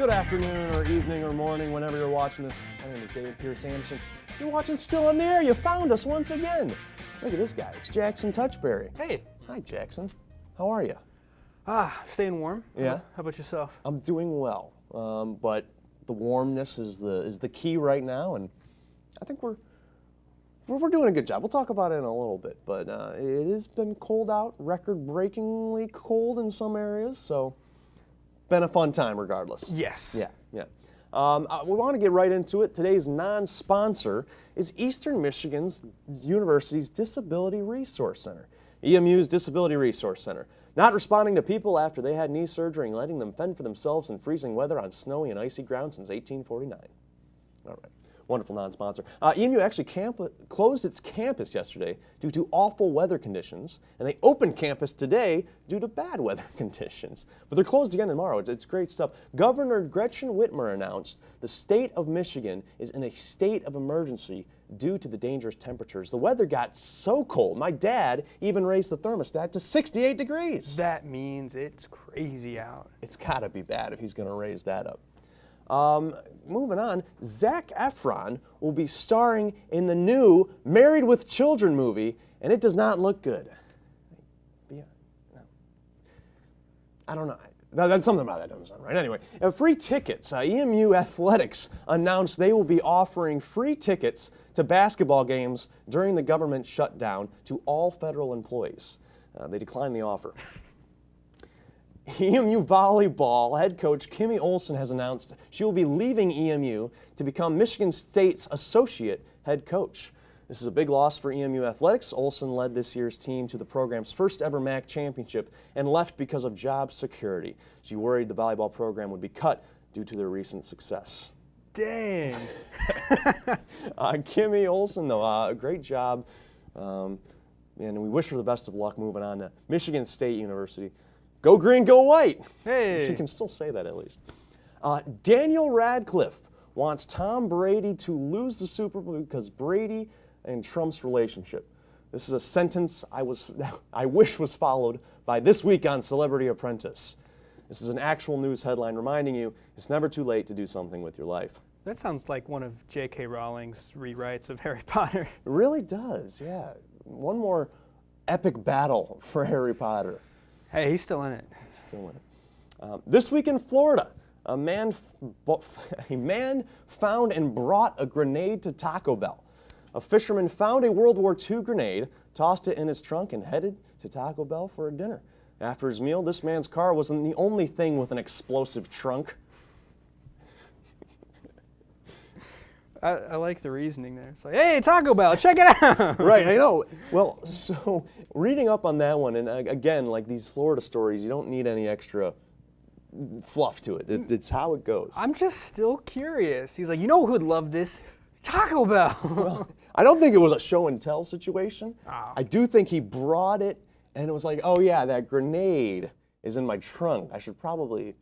Good afternoon or evening or morning, whenever you're watching this. My name is David Pierce Anderson. You're watching Still on the Air. You found us once again. Look at this guy. It's Jackson Touchberry. Hey. Hi, Jackson. How are you? Staying warm. Yeah. How about yourself? I'm doing well, but the warmness is the key right now, and I think we're doing a good job. We'll talk about it in a little bit, but it has been cold out, record-breakingly cold in some areas, so been a fun time regardless. Yes. Yeah. We want to get right into it. Today's non-sponsor is Eastern Michigan's University's Disability Resource Center, EMU's Disability Resource Center. Not responding to people after they had knee surgery and letting them fend for themselves in freezing weather on snowy and icy ground since 1849. All right. Wonderful non-sponsor. EMU actually closed its campus yesterday due to awful weather conditions, and they opened campus today due to bad weather conditions. But they're closed again tomorrow. It's great stuff. Governor Gretchen Whitmer announced the state of Michigan is in a state of emergency due to the dangerous temperatures. The weather got so cold, my dad even raised the thermostat to 68 degrees. That means it's crazy out. It's gotta be bad if he's gonna raise that up. Moving on, Zac Efron will be starring in the new Married with Children movie, and it does not look good. I don't know. That's something about that doesn't sound right. Anyway, free tickets. EMU Athletics announced they will be offering free tickets to basketball games during the government shutdown to all federal employees. They declined the offer. EMU volleyball head coach Kimmy Olsen has announced she will be leaving EMU to become Michigan State's associate head coach. This is a big loss for EMU athletics. Olsen led this year's team to the program's first ever MAC championship and left because of job security. She worried the volleyball program would be cut due to their recent success. Dang. Kimmy Olsen, though, a great job. And we wish her the best of luck moving on to Michigan State University. Go green, go white. Hey. She can still say that at least. Daniel Radcliffe wants Tom Brady to lose the Super Bowl because Brady and Trump's relationship. This is a sentence I wish was followed by This Week on Celebrity Apprentice. This is an actual news headline reminding you it's never too late to do something with your life. That sounds like one of J.K. Rowling's rewrites of Harry Potter. It really does, yeah. One more epic battle for Harry Potter. Hey, he's still in it. Still in it. This week in Florida, a man found and brought a grenade to Taco Bell. A fisherman found a World War II grenade, tossed it in his trunk, and headed to Taco Bell for a dinner. After his meal, this man's car wasn't the only thing with an explosive trunk. I like the reasoning there. It's like, hey, Taco Bell, check it out. Right, I know. Well, so reading up on that one, and again, like these Florida stories, you don't need any extra fluff to it. It's how it goes. I'm just still curious. He's like, you know who would love this? Taco Bell. Well, I don't think it was a show and tell situation. Oh. I do think he brought it, and it was like, oh yeah, that grenade is in my trunk. I should probably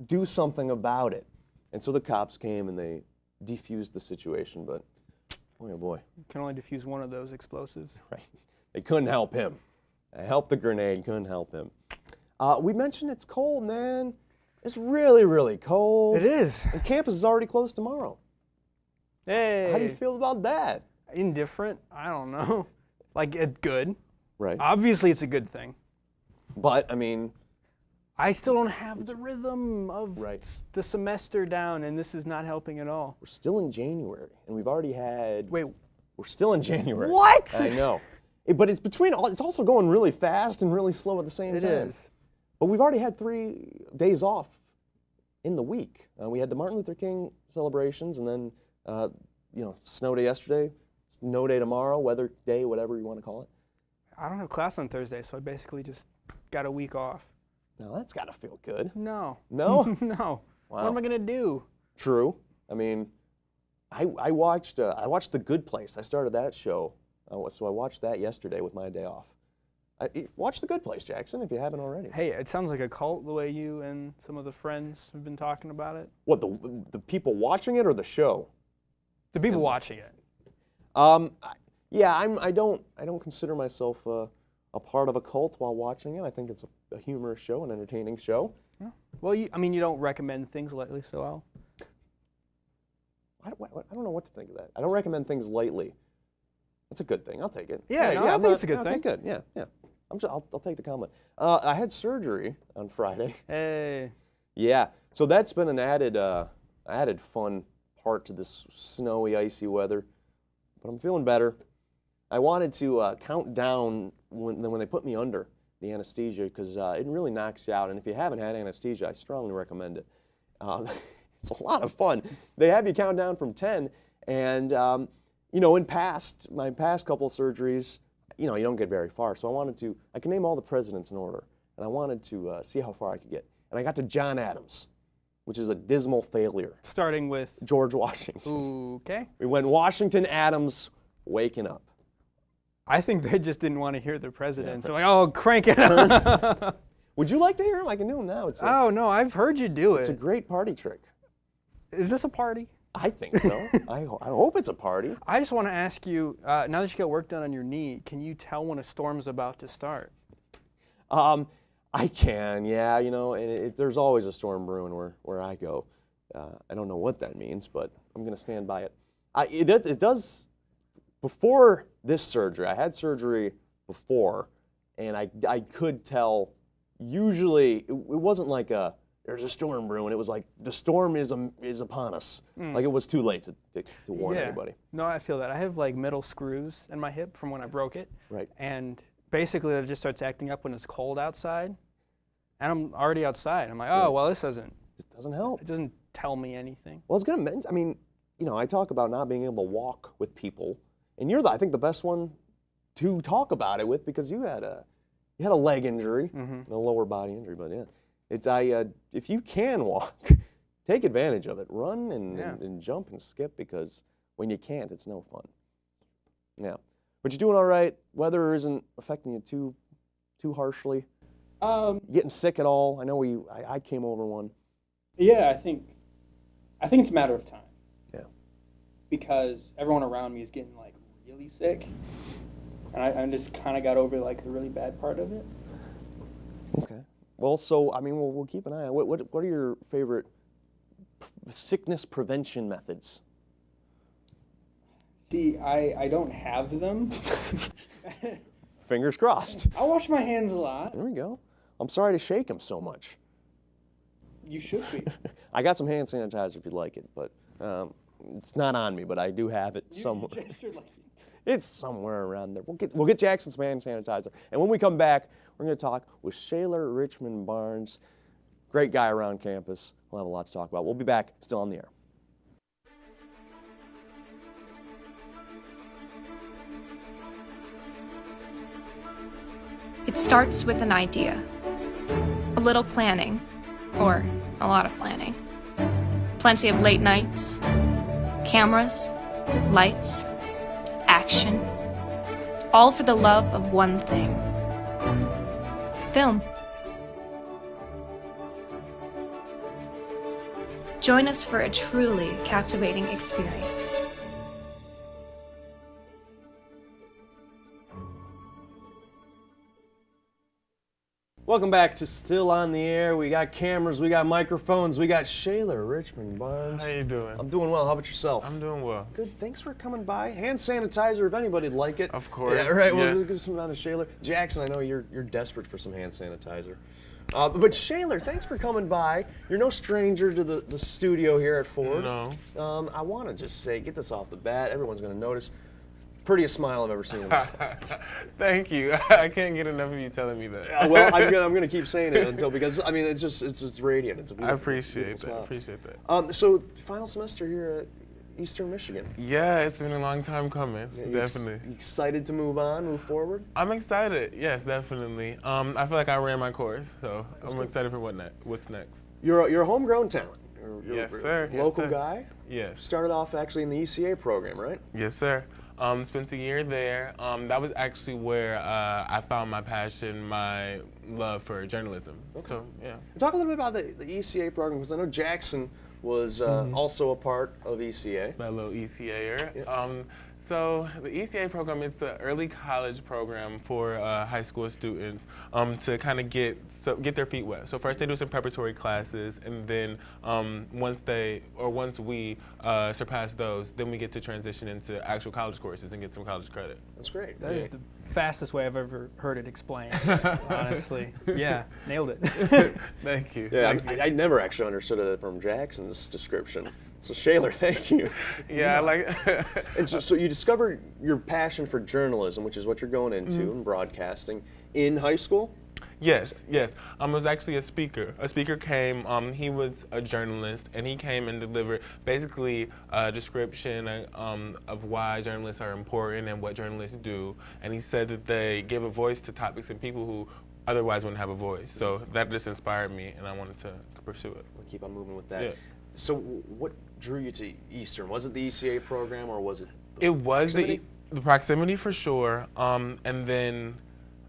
do something about it. And so the cops came and they defused the situation, but boy, oh boy. You can only defuse one of those explosives. Right. They couldn't help him. They helped the grenade, couldn't help him. We mentioned it's cold, man. It's really, really cold. It is. And campus is already closed tomorrow. Hey. How do you feel about that? Indifferent? I don't know. Like, good. Right. Obviously, it's a good thing. But, I mean, I still don't have the rhythm of right. the semester down, and this is not helping at all. We're still in January, and we've already had... Wait. We're still in January. What? I know. But it's it's also going really fast and really slow at the same time. It is. But we've already had 3 days off in the week. We had the Martin Luther King celebrations, and then, snow day yesterday, snow day tomorrow, weather day, whatever you want to call it. I don't have class on Thursday, so I basically just got a week off. Now that's got to feel good. No. No? No. Wow. What am I going to do? True. I mean, I watched The Good Place. I started that show, so I watched that yesterday with my day off. Watch The Good Place, Jackson, if you haven't already. Hey, it sounds like a cult the way you and some of the friends have been talking about it. What, the people watching it or the show? The people watching it. Yeah, I don't consider myself a part of a cult while watching it. I think it's a humorous show, an entertaining show. Well, I mean, you don't recommend things lightly, so I'll. I don't know what to think of that. I don't recommend things lightly. That's a good thing. I'll take it. Yeah, no, I think it's a good okay, thing. Good. Yeah, yeah. I'll take the compliment. I had surgery on Friday. Hey. Yeah. So that's been an added fun part to this snowy, icy weather. But I'm feeling better. I wanted to count down when they put me under the anesthesia because it really knocks you out. And if you haven't had anesthesia, I strongly recommend it. It's a lot of fun. They have you count down from 10, and you know, in my past couple of surgeries, you know, you don't get very far. So I can name all the presidents in order, and I wanted to see how far I could get. And I got to John Adams, which is a dismal failure. Starting with. George Washington. Okay. We went Washington, Adams, waking up. I think they just didn't want to hear the president. So like, oh, crank it up. Would you like to hear him? I can do him now. Oh, no, I've heard you do It's a it. great party trick. Is this a party? I think so. I hope it's a party. I just want to ask you, now that you got work done on your knee, can you tell when a storm's about to start? I can, yeah, you know, and there's always a storm brewing where I go. I don't know what that means, but I'm going to stand by it. It does, before this surgery, I had surgery before, and I could tell, usually, it wasn't like there's a storm brewing. It was like the storm is upon us. Like it was too late to warn anybody. No, I feel that. I have like metal screws in my hip from when I broke it. Right. And basically it just starts acting up when it's cold outside. And I'm already outside. I'm like, oh, well, this doesn't help. It doesn't tell me anything. Well, it's going to, I mean, you know, I talk about not being able to walk with people, and you're, I think, the best one to talk about it with because you had a leg injury, a lower body injury, but yeah. If you can walk, take advantage of it. Run and jump and skip because when you can't, it's no fun. Yeah. But you're doing all right. Weather isn't affecting you too harshly. Getting sick at all? I know I came over one. Yeah, I think it's a matter of time. Yeah. Because everyone around me is getting like really sick. And I just kind of got over like the really bad part of it. Okay. Well, so I mean, we'll keep an eye on. What are your favorite sickness prevention methods? See, I don't have them. Fingers crossed. I wash my hands a lot. There we go. I'm sorry to shake them so much. You should be. I got some hand sanitizer if you'd like it, but it's not on me. But I do have it somewhere. It's somewhere around there. We'll get Jackson some hand sanitizer, and when we come back, we're going to talk with Shaler Richmond Barnes. Great guy around campus. We'll have a lot to talk about. We'll be back, still on the air. It starts with an idea, a little planning, or a lot of planning. Plenty of late nights, cameras, lights, action, all for the love of one thing: film. Join us for a truly captivating experience. Welcome back to Still on the Air. We got cameras, we got microphones, we got Shaler Richmond Barnes. How you doing? I'm doing well. How about yourself? I'm doing well. Good. Thanks for coming by. Hand sanitizer, if anybody'd like it. Of course. Yeah, right. Yeah. We'll get some down to Shaler. Jackson, I know you're desperate for some hand sanitizer. But Shaler, thanks for coming by. You're no stranger to the studio here at Ford. No. I want to just say, get this off the bat. Everyone's going to notice. Prettiest smile I've ever seen in my life. Thank you. I can't get enough of you telling me that. Well, I'm gonna keep saying it because I mean it's radiant. It's a I beautiful, appreciate beautiful that. smile. I appreciate that. So final semester here at Eastern Michigan. Yeah, it's been a long time coming. You Definitely. Excited to move forward? I'm excited. Yes, definitely. I feel like I ran my course, so I'm excited for what's next. You're a homegrown talent. You're Yes, a sir. Yes, local sir. guy. Yes. Started off actually in the ECA program, right? Yes, sir. Spent a year there. That was actually where I found my passion, my love for journalism. Okay. So, yeah. Talk a little bit about the ECA program because I know Jackson was also a part of ECA. That little ECA-er. Yeah. So the ECA program is the early college program for high school students to kind of get their feet wet. So first they do some preparatory classes, and then once we surpass those, then we get to transition into actual college courses and get some college credit. That's great. That is the fastest way I've ever heard it explained, honestly. Yeah, nailed it. Thank you. Yeah, Thank you. I never actually understood it from Jackson's description. So Shaler, thank you. Yeah, I like. And so you discovered your passion for journalism, which is what you're going into, and broadcasting, in high school? Yes, yes. I was actually a speaker. A speaker came, he was a journalist, and he came and delivered basically a description of why journalists are important and what journalists do. And he said that they give a voice to topics and people who otherwise wouldn't have a voice. So that just inspired me, and I wanted to pursue it. We'll keep on moving with that. Yeah. So what drew you to Eastern? Was it the ECA program, or was it It was proximity? the proximity for sure, and then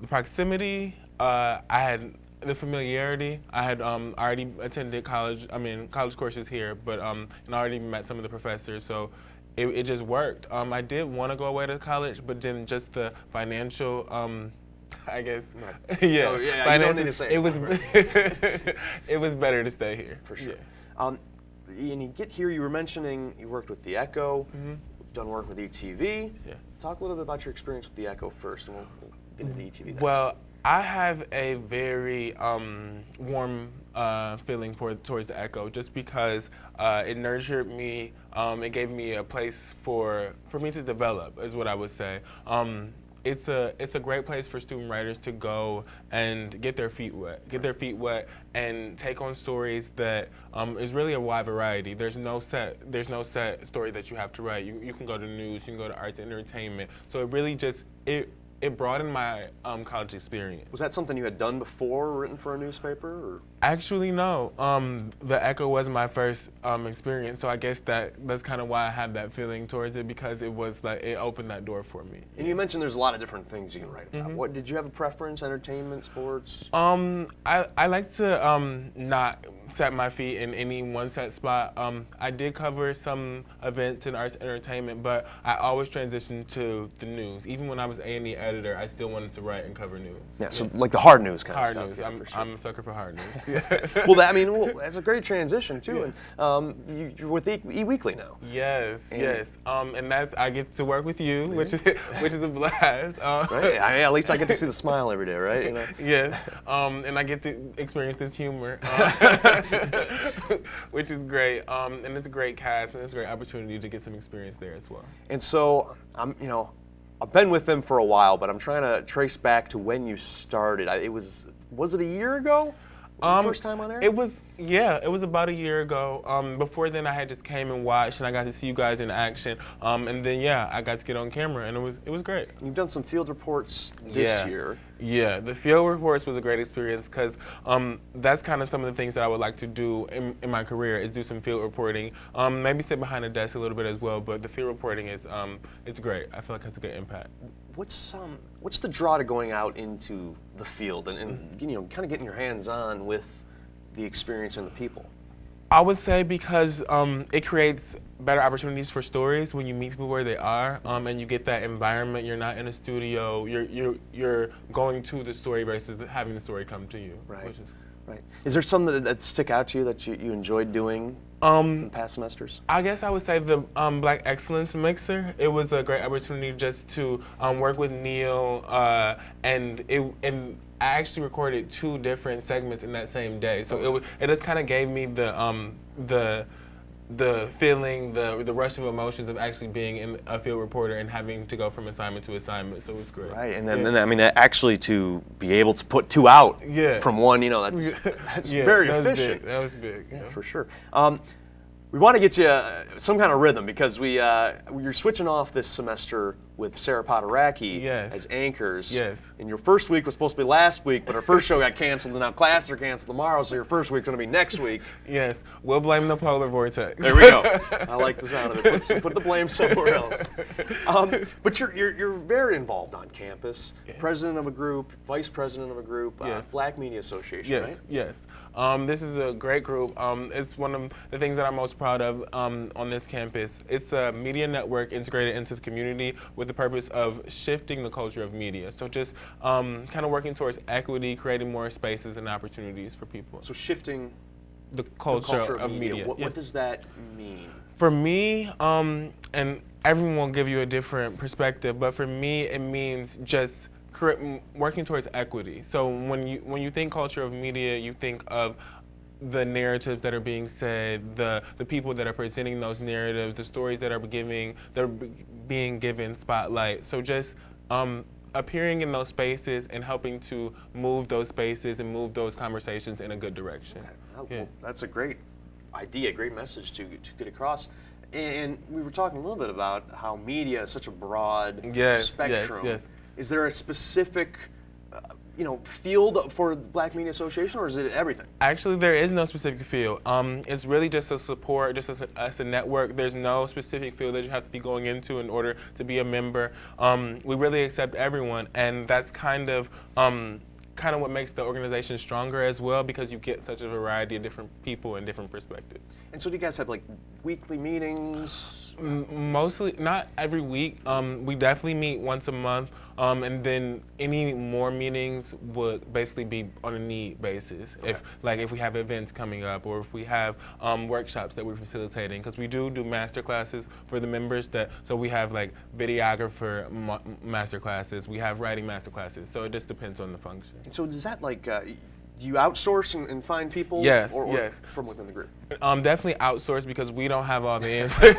the proximity. I had the familiarity. I had already attended college courses here, but and I already met some of the professors, so it just worked. I did want to go away to college, but then just the financial. I guess. Yeah. Oh, yeah, you don't need to say it was. it. It was better to stay here. For sure. Yeah. And you get here, you were mentioning you worked with the Echo, you've done work with ETV. Yeah. Talk a little bit about your experience with the Echo first, and we'll get into ETV next. Well, I have a very warm feeling towards the Echo, just because it nurtured me. It gave me a place for me to develop, is what I would say. It's a great place for student writers to go and get their feet wet, and take on stories that is really a wide variety. There's no set story that you have to write. You can go to news, you can go to arts and entertainment. So it really just it broadened my college experience. Was that something you had done before, written for a newspaper? Or? Actually, no. The Echo was my first experience, so I guess that's kind of why I have that feeling towards it, because it was like it opened that door for me. And you mentioned there's a lot of different things you can write about. What did you have a preference? Entertainment, sports? I like to not set my feet in any one set spot. I did cover some events in arts and entertainment, but I always transitioned to the news. Even when I was A&E editor, I still wanted to write and cover news. Yeah, so like the hard news kind Hard of news. stuff. Yeah, for sure. I'm a sucker for hard news. Well, that's a great transition too. And you're with E-Weekly now. Yes, And- yes. And I get to work with you, which is a blast. Right? At least I get to see the smile every day, right? You know? Yes, and I get to experience this humor, which is great. And it's a great cast, and it's a great opportunity to get some experience there as well. And so I've been with them for a while, but I'm trying to trace back to when you started. Was it a year ago? First time on air? It was about a year ago. Before then, I had just came and watched, and I got to see you guys in action. And then I got to get on camera, and it was great. You've done some field reports this year. Yeah, the field reports was a great experience, because that's kind of some of the things that I would like to do in my career, is do some field reporting. Maybe sit behind a desk a little bit as well, but the field reporting is it's great. I feel like it's a good impact. What's the draw to going out into the field and kind of getting your hands on with the experience and the people? I would say because it creates better opportunities for stories when you meet people where they are, and you get that environment. You're not in a studio. You're going to the story versus having the story come to you. Right. Which is, Right. Is there some that stick out to you that you enjoyed doing in past semesters? I guess I would say the Black Excellence Mixer. It was a great opportunity just to work with Neil, and I actually recorded 2 different segments in that same day. So it just kind of gave me the feeling, the rush of emotions of actually being a field reporter and having to go from assignment to assignment. So it was great. Right, and then actually to be able to put 2 out from one, that's very efficient. That was big. Yeah, for sure. We want to get you some kind of rhythm, because you're switching off this semester with Sarah Potoracki as anchors. Yes. And your first week was supposed to be last week, but our first show got canceled, and now classes are canceled tomorrow, so your first week's going to be next week. Yes, we'll blame the polar vortex. There we go. I like the sound of it. Put the blame somewhere else. But you're very involved on campus. President of a group, vice president of a group, Yes. Black Media Association, Yes, right? yes. This is a great group. It's one of the things that I'm most proud of on this campus. It's a media network integrated into the community with the purpose of shifting the culture of media. So just kind of working towards equity, creating more spaces and opportunities for people. So shifting The culture of media. What, Yes. what does that mean? For me, and everyone will give you a different perspective, but for me, it means just working towards equity. So when you think culture of media, you think of the narratives that are being said, the people that are presenting those narratives, the stories that are being given spotlight. So just appearing in those spaces and helping to move those spaces and move those conversations in a good direction. Oh, Yeah. well, that's a great idea, great message to get across. And we were talking a little bit about how media is such a broad Yes, spectrum. yes. Is there a specific, field for the Black Media Association, or is it everything? Actually, there is no specific field. It's really just a support, just as a network. There's no specific field that you have to be going into in order to be a member. We really accept everyone, and that's kind of what makes the organization stronger as well, because you get such a variety of different people and different perspectives. And so do you guys have like weekly meetings? Mostly, not every week. We definitely meet once a month, and then any more meetings would basically be on a need basis. Okay. If we have events coming up, or if we have workshops that we're facilitating, because we do master classes for the members. So we have like videographer master classes, we have writing master classes. So it just depends on the function. And so does that do you outsource and find people? Yes, or yes. From within the group? Definitely outsourced, because we don't have all the answers.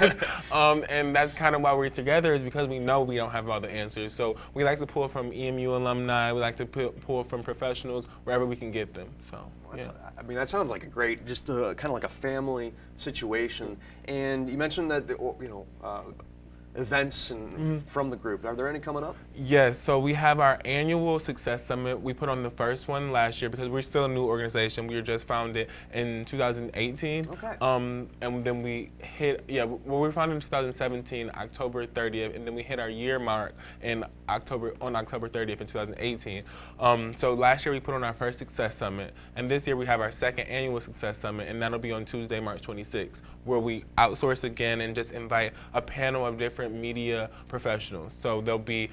And that's kind of why we're together, is because we know we don't have all the answers. So we like to pull from EMU alumni, we like to pull from professionals wherever we can get them. So, yeah. That sounds like a great, just kind of like a family situation. And you mentioned that events and from the group. Are there any coming up? Yes, so we have our annual Success Summit. We put on the first one last year because we're still a new organization. We were just founded in 2018. Okay. And then we we were founded in 2017, October 30th, and then we hit our year mark on October 30th in 2018. So last year we put on our first Success Summit, and this year we have our second annual Success Summit, and that'll be on Tuesday, March 26th, where we outsource again and just invite a panel of different media professionals. So there'll be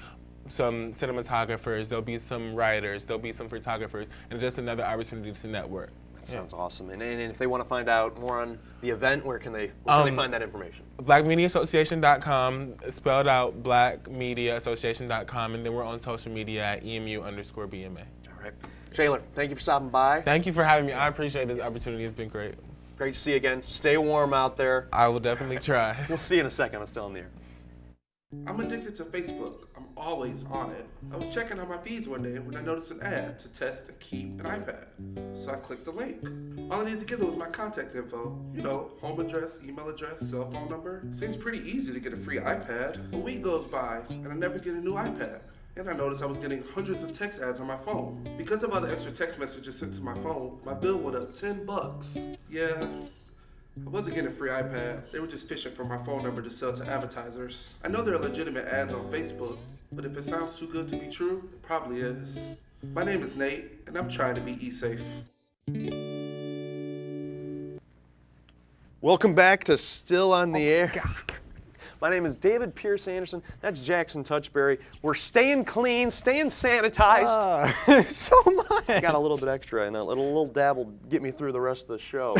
some cinematographers, there'll be some writers, there'll be some photographers, and just another opportunity to network. That sounds awesome. And if they want to find out more on the event, where can they find that information? BlackMediaAssociation.com, spelled out BlackMediaAssociation.com, and then we're on social media at EMU_BMA. All right. Shaylor, thank you for stopping by. Thank you for having me. I appreciate this opportunity. It's been great. Great to see you again. Stay warm out there. I will definitely try. We'll see you in a second. I'm still in the air. I'm addicted to Facebook. I'm always on it. I was checking out my feeds one day when I noticed an ad to test and keep an iPad. So I clicked the link. All I needed to give it was my contact info. Home address, email address, cell phone number. Seems pretty easy to get a free iPad. A week goes by and I never get a new iPad. And I noticed I was getting hundreds of text ads on my phone. Because of all the extra text messages sent to my phone, my bill went up $10. Yeah. I wasn't getting a free iPad. They were just fishing for my phone number to sell to advertisers. I know there are legitimate ads on Facebook, but if it sounds too good to be true, it probably is. My name is Nate, and I'm trying to be e-safe. Welcome back to Still on the Air. My name is David Pierce Anderson. That's Jackson Touchberry. We're staying clean, staying sanitized. So much. Got a little bit extra, and a little dab will get me through the rest of the show.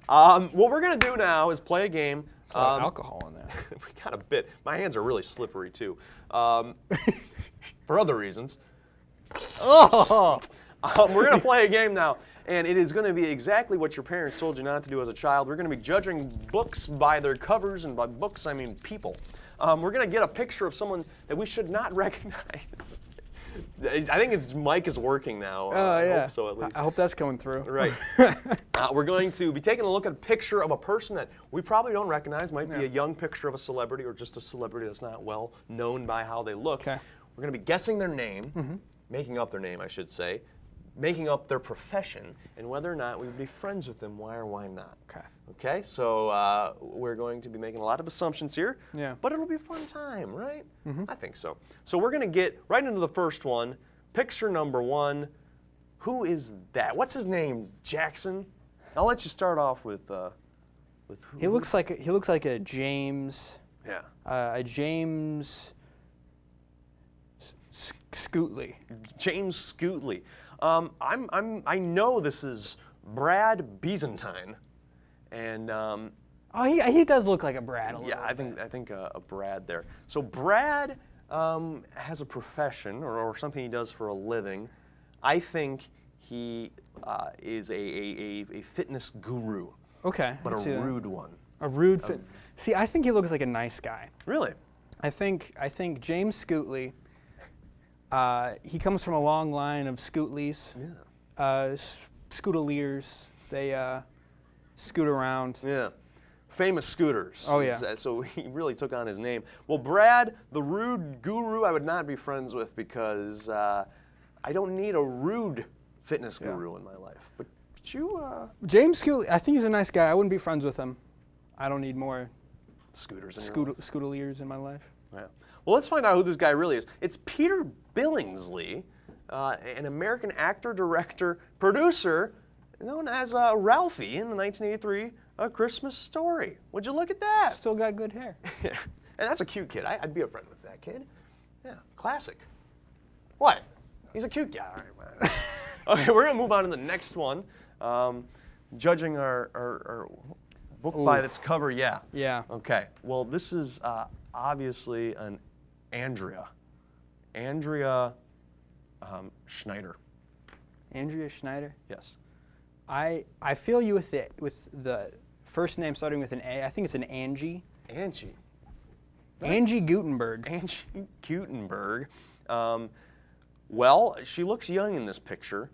What we're going to do now is play a game. There's a lot of alcohol in there. We got a bit. My hands are really slippery, too. For other reasons. Oh! We're going to play a game now. And it is going to be exactly what your parents told you not to do as a child. We're going to be judging books by their covers, and by books I mean people. We're going to get a picture of someone that we should not recognize. I think his mic is working now. Oh, yeah. I hope so, at least. I hope that's coming through. Right. We're going to be taking a look at a picture of a person that we probably don't recognize. Might be a young picture of a celebrity, or just a celebrity that's not well known by how they look. Okay. We're going to be guessing their name, making up their name, I should say, making up their profession, and whether or not we would be friends with them, why or why not. Okay. Okay, so we're going to be making a lot of assumptions here, but it'll be a fun time, right? I think so. So we're going to get right into the first one. Picture number one. Who is that? What's his name? Jackson? I'll let you start off with who. He looks like a James. Yeah. A James Scootley. James Scootley. I know this is Brad Byzantine, and Oh, he does look like a Brad. yeah, I think a Brad there. So Brad has a profession or something he does for a living. I think he is a fitness guru, Okay. but I a see that. rude one. A rude fit. See, I think he looks like a nice guy. Really? I think James Scootley. He comes from a long line of Scootleys, Yeah. Scootaliers. They scoot around. Yeah. Famous scooters. Oh, yeah. So he really took on his name. Well, Brad, the rude guru, I would not be friends with because I don't need a rude fitness guru in my life. But you, James Scootley. I think he's a nice guy. I wouldn't be friends with him. I don't need more scooters in your life. Scootaliers in my life. Yeah. Well, let's find out who this guy really is. It's Peter Billingsley, an American actor, director, producer, known as Ralphie in the 1983 A Christmas Story. Would you look at that? Still got good hair. And that's a cute kid. I'd be a friend with that kid. Yeah, classic. What? He's a cute guy. All right, man. Okay, we're gonna move on to the next one. Judging our book by its cover, yeah. Yeah. Okay. Well, this is obviously an Andrea. Andrea Schneider. Andrea Schneider. Yes. I feel you with the first name starting with an A. I think it's an Angie. Angie. Angie Gutenberg. Angie Gutenberg. Well, she looks young in this picture,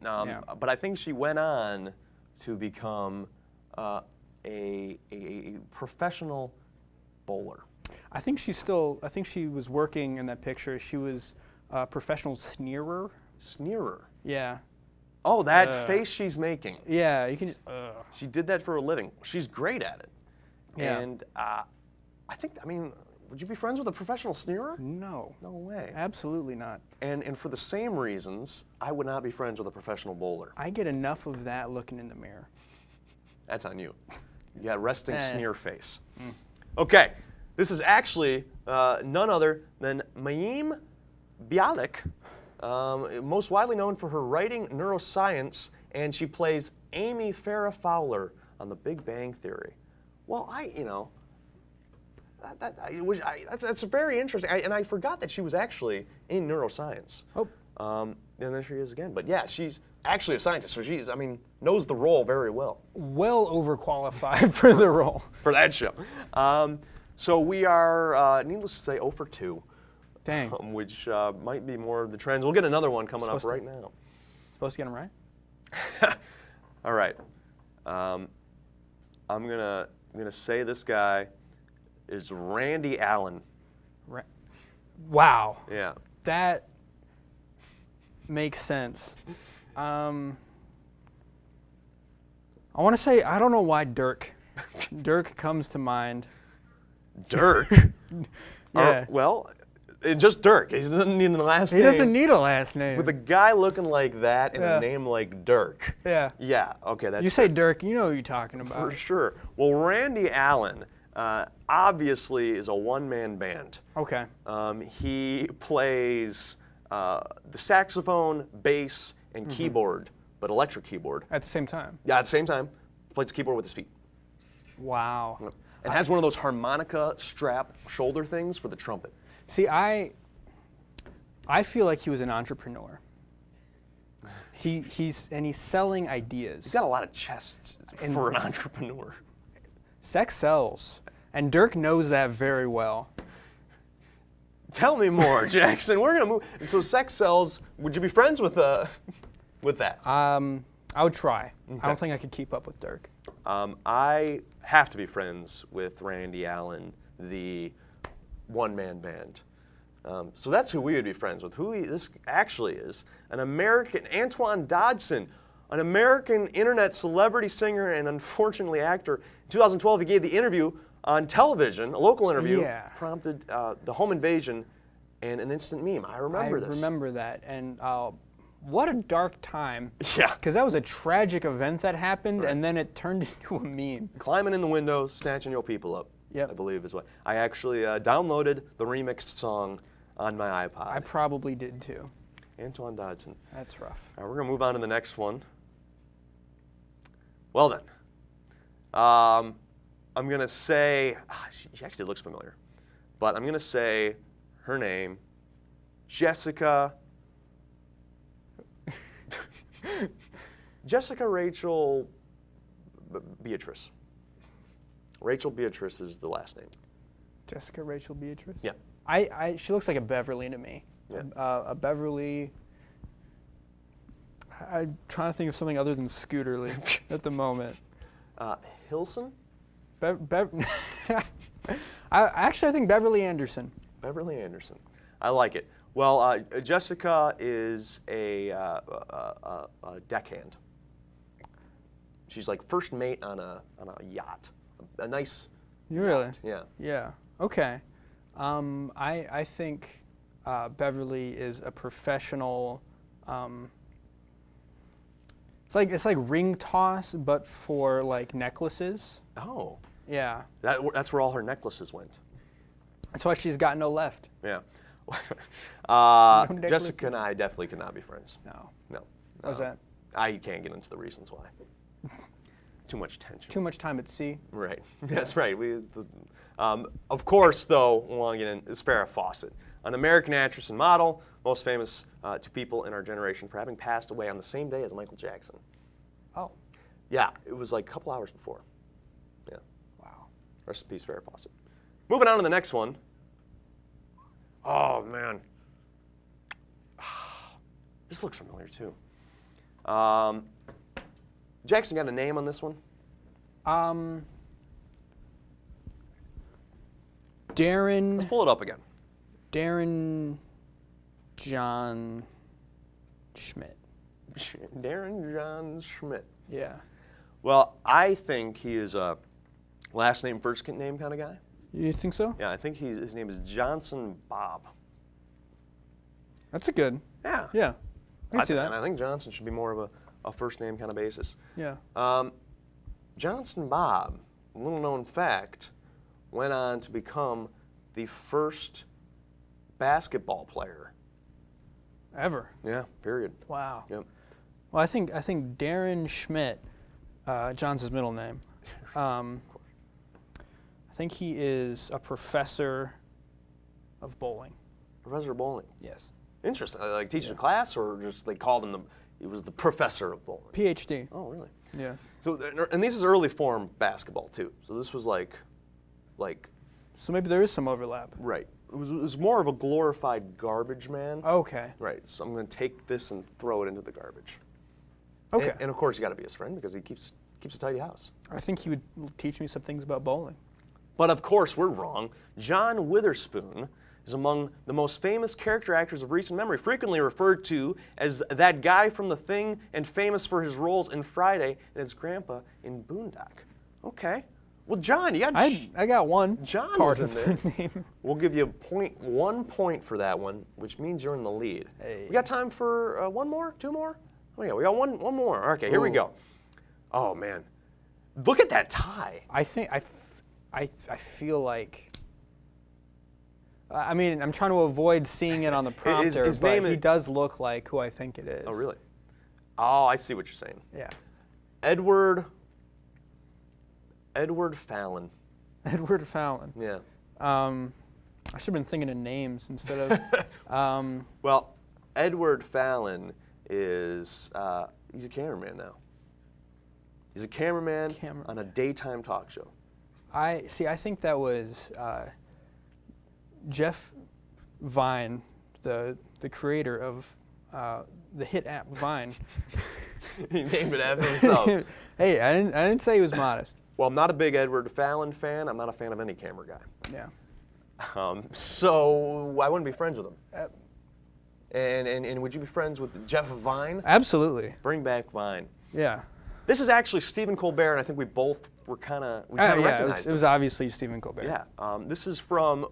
Yeah. but I think she went on to become a professional bowler. I think she was working in that picture. She was a professional sneerer. Sneerer. Yeah. Oh, that face she's making. Yeah, you can just. She did that for a living. She's great at it. Yeah. And I mean, would you be friends with a professional sneerer? No. No way. Absolutely not. And for the same reasons, I would not be friends with a professional bowler. I get enough of that looking in the mirror. That's on you. You got resting Eh. sneer face. Okay, this is actually none other than Mayim Bialik, most widely known for her writing neuroscience, and she plays Amy Farrah Fowler on The Big Bang Theory. Well, that's very interesting, and I forgot that she was actually in neuroscience. Oh. And there she is again. But yeah, she's actually a scientist, so knows the role very well Well overqualified for the role. for that show. So we are, needless to say, 0 for 2, Dang. which might be more of the trends. We'll get another one coming up Supposed to. right now. Supposed to get him right? All right. I'm gonna say this guy is Randy Allen. Wow. Yeah. That makes sense. I want to say, I don't know why Dirk comes to mind. Dirk. Yeah. Well, just Dirk. He doesn't need the last He name. doesn't need a last name. With a guy looking like that and Yeah. a name like Dirk. Yeah. Yeah. Okay. That's You say Dirk, you know who you're talking about. for sure. Well, Randy Allen obviously is a one-man band. Okay. He plays the saxophone, bass, and keyboard, but electric keyboard. At the same time. Yeah, at the same time, plays the keyboard with his feet. Wow. And has one of those harmonica strap shoulder things for the trumpet. See, I feel like he was an entrepreneur. He's selling ideas. He's got a lot of chests for an entrepreneur. Sex sells, and Dirk knows that very well. Tell me more, Jackson. We're gonna move. So sex sells. Would you be friends with that? I would try. I don't think I could keep up with Dirk. I have to be friends with Randy Allen, the one-man band. So that's who we would be friends with. This actually is an American, Antoine Dodson, an American internet celebrity singer and unfortunately actor. In 2012, he gave the interview on television, a local interview, Yeah. prompted the home invasion and an instant meme. I remember this. I remember that, and what a dark time. Yeah. Because that was a tragic event that happened, and then it turned into a meme. Climbing in the window, snatching your people up. Yep. I believe is what I actually downloaded the remixed song on my iPod. I probably did too. Antoine Dodson. That's rough. All right, we're gonna move on to the next one. Well then, I'm gonna say she actually looks familiar, but I'm gonna say her name, Jessica. Jessica Rachel Beatrice. Rachel Beatrice is the last name. Jessica Rachel Beatrice? Yeah. She looks like a Beverly to me. Yeah. A Beverly. I'm trying to think of something other than Scooterly at the moment. Hilson? I think Beverly Anderson. Beverly Anderson. I like it. Well, Jessica is a deckhand. She's like first mate on a yacht, a nice. Really? yacht. Yeah. Yeah. Okay. I think Beverly is a professional. It's like ring toss, but for like necklaces. Oh, Yeah. that's where all her necklaces went. That's why she's got no left. Yeah. necklaces. Jessica and I definitely cannot be friends. No. No. How's that? I can't get into the reasons why. Too much tension. Too much time at sea. Right. That's right. Of course, though, we want to get in, is Farrah Fawcett, an American actress and model, most famous to people in our generation for having passed away on the same day as Michael Jackson. Oh. Yeah, it was like a couple hours before. Yeah. Wow. Rest in peace, Farrah Fawcett. Moving on to the next one. Oh, man. This looks familiar, too. Jackson got a name on this one? Darren. Let's pull it up again. Darren John Schmidt. Darren John Schmidt. Yeah. Well, I think he is a last name, first name kind of guy. You think so? Yeah, I think his name is Johnson Bob. That's a good. Yeah. Yeah. I can see And that. I think Johnson should be more of a first name kind of basis. Yeah. Johnson Bob, little known fact, went on to become the first basketball player. Ever. Yeah, period. Wow. Yep. Well, I think Darren Schmidt, John's his middle name. I think he is a professor of bowling. Professor of bowling. Yes. Interesting. Like teaching a class, or just they called him he was the professor of bowling. PhD. Oh, really? Yeah. So, and this is early form basketball too. So this was like, So maybe there is some overlap. right. It was more of a glorified garbage man. Okay. Right. So I'm going to take this and throw it into the garbage. Okay. And of course, you got to be his friend because he keeps a tidy house. I think he would teach me some things about bowling. But of course, we're wrong. John Witherspoon is among the most famous character actors of recent memory, frequently referred to as that guy from The Thing and famous for his roles in Friday and his grandpa in Boondock. Okay. Well, John, you got I got one John part was of in the name. We'll give you 1 point for that one, which means you're in the lead. Hey. We got time for one more? 2 more? Oh yeah, we got one more. Okay, here we Ooh. go. Oh man, look at that tie. I think I feel like. I mean, I'm trying to avoid seeing it on the prompter, his but name he is- does look like who I think it is. Oh really? Oh, I see what you're saying. Yeah. Edward Fallon. Edward Fallon. Yeah. I should have been thinking of names instead of. Well, Edward Fallon is he's a cameraman now. He's a cameraman on a daytime talk show. I think that was Jeff Vine, the creator of the hit app Vine. He named it after himself. Hey, I didn't say he was modest. Well, I'm not a big Edward Fallon fan. I'm not a fan of any camera guy. Yeah. So I wouldn't be friends with him. And would you be friends with Jeff Vine? Absolutely. Bring back Vine. Yeah. This is actually Stephen Colbert, and I think we both were kind of Yeah, recognized it was obviously Stephen Colbert. Yeah. This is from.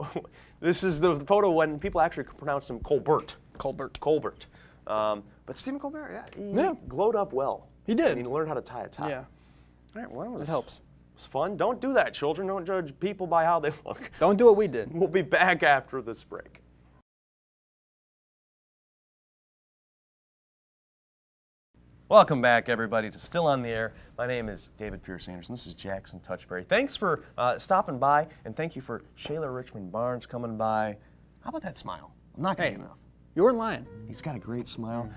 This is the photo when people actually pronounced him Colbert. Colbert. Colbert. But Stephen Colbert, he Yeah. glowed up well. He did. And he learned how to tie a tie. Yeah, All right, well, it helps. It was fun. Don't do that, children. Don't judge people by how they look. Don't do what we did. We'll be back after this break. Welcome back, everybody, to Still on the Air. My name is David Pierce Anderson. This is Jackson Touchberry. Thanks for stopping by, and thank you for Shayla Richmond Barnes coming by. How about that smile? I'm not going to Hey. get enough. You weren't lying. He's got a great smile.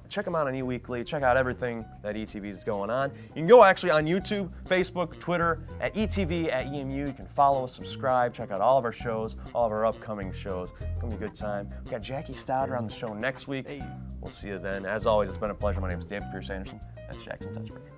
Check him out on eWeekly. Check out everything that ETV is going on. You can go actually on YouTube, Facebook, Twitter, at ETV, at EMU. You can follow us, subscribe, check out all of our shows, all of our upcoming shows. It's going to be a good time. We got Jackie Stouter on the show next week. Hey. We'll see you then. As always, it's been a pleasure. My name is David Pierce Anderson. That's Jackson Touchberry.